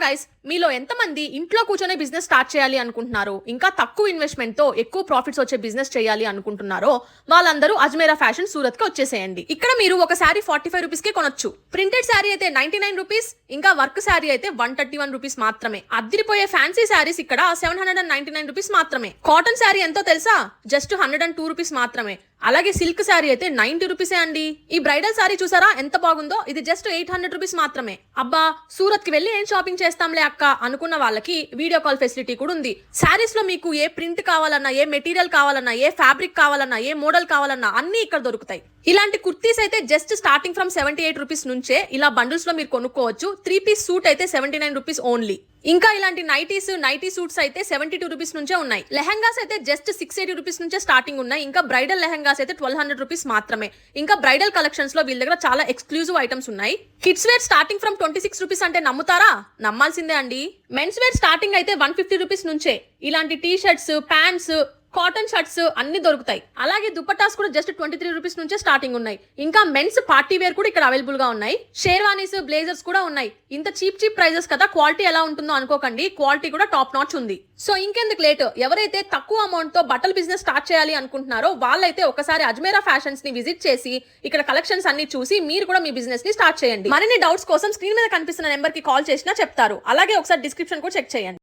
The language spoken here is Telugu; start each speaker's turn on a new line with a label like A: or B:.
A: గైస్, మీలో ఎంతమంది ఇంట్లో కూర్చొని బిజినెస్ స్టార్ట్ చేయాలి అనుకుంటున్నారు, ఇంకా తక్కువ ఇన్వెస్ట్మెంట్ తో ఎక్కువ ప్రాఫిట్స్ వచ్చే బిజినెస్ చేయాలి అనుకుంటున్నారో వాళ్ళందరూ అజ్మేరా ఫ్యాషన్ సూరత్ కి వచ్చేసేయండి. ఇక్కడ మీరు ఒక శారీ 45 రూపీస్ కి కొనొచ్చు. ప్రింటెడ్ శారీ అయితే 99 రూపీస్, ఇంకా వర్క్ శారీ అయితే 131 రూపీస్ మాత్రమే. అదిరిపోయే ఫ్యాన్సీ శారీస్ ఇక్కడ 799 రూపీస్ మాత్రమే. కాటన్ శారీ ఎంతో తెలుసా? జస్ట్ 102 రూపీస్ మాత్రమే. అలాగే సిల్క్ శారీ అయితే 90 రూపీసే అండి. ఈ బ్రైడల్ శారీ చూసారా ఎంత బాగుందో? ఇది జస్ట్ 800 రూపీస్ మాత్రమే. అబ్బా, సూరత్ కి వెళ్ళి ఏం షాపింగ్ చేస్తాంలే అక్క అనుకున్న వాళ్ళకి వీడియో కాల్ ఫెసిలిటీ కూడా ఉంది. శారీస్ లో మీకు ఏ ప్రింట్ కావాలన్నా, ఏ మెటీరియల్ కావాలన్నా, ఏ ఫ్యాబ్రిక్ కావాలన్నా, ఏ మోడల్ కావాలన్నా అన్ని ఇక్కడ దొరుకుతాయి. ఇలాంటి కుర్తీస్ అయితే జస్ట్ స్టార్టింగ్ ఫ్రమ్ 78 రూపీస్ నుంచే ఇలా బండిల్స్ లో మీరు కొనుక్కోవచ్చు. 3 పీస్ సూట్ అయితే 79 రూపీస్ ఓన్లీ. ఇంకా ఇలాంటి నైటీ సూట్స్ అయితే 72 రూపీస్ నుంచే ఉన్నాయి. లెహంగాస్ అయితే జస్ట్ 680 రూపీస్ నుంచే స్టార్టింగ్ ఉన్నాయి. ఇంకా బ్రైడల్ లెహంగాస్ అయితే 1200 రూపీస్ మాత్రమే. ఇంకా బ్రైడల్ కలెక్షన్స్ లో వీళ్ళ దగ్గర చాలా ఎక్స్క్లూజివ్ ఐటమ్స్ ఉన్నాయి. Kids wear starting from 26 rupees అంటే నమ్ముతారా? నమ్మాల్సిందే అండి. మెన్స్ వేర్ స్టార్టింగ్ అయితే 150 రూపీస్ నుంచే ఇలాంటి T shirts, pants, cotton shirts అన్ని దొరుకుతాయి. అలాగే దుపట్టాస్ కూడా జస్ట్ 23 రూపీస్ నుంచే స్టార్టింగ్ ఉన్నాయి. ఇంకా మెన్స్ పార్టీ వేర్ కూడా ఇక్కడ అవైలబుల్ గా ఉన్నాయి. షేర్వానీస్, బ్లేజర్స్ కూడా ఉన్నాయి. ఇంత చీప్ ప్రైజెస్ కదా, క్వాలిటీ ఎలా ఉంటుందో అనుకోకండి, క్వాలిటీ కూడా టాప్ నాచ్ ఉంది. సో ఇంకెందుకు లేట్, ఎవరైతే తక్కువ అమౌంట్ తో బట్టల బిజినెస్ స్టార్ట్ చేయాలి అనుకుంటున్నారో వాళ్ళైతే ఒకసారి అజ్మేరా ఫ్యాషన్స్ ని విజిట్ చేసి ఇక్కడ కలెక్షన్స్ అన్ని చూసి మీరు కూడా మీ బిజినెస్ ని స్టార్ట్ చేయండి. మరిన్ని డౌట్స్ కోసం స్క్రీన్ మీద కనిపిస్తున్న నెంబర్ కి కాల్ చేసినా చెప్తారు. అలాగే ఒకసారి డిస్క్రిప్షన్ కూడా చెక్ చేయండి.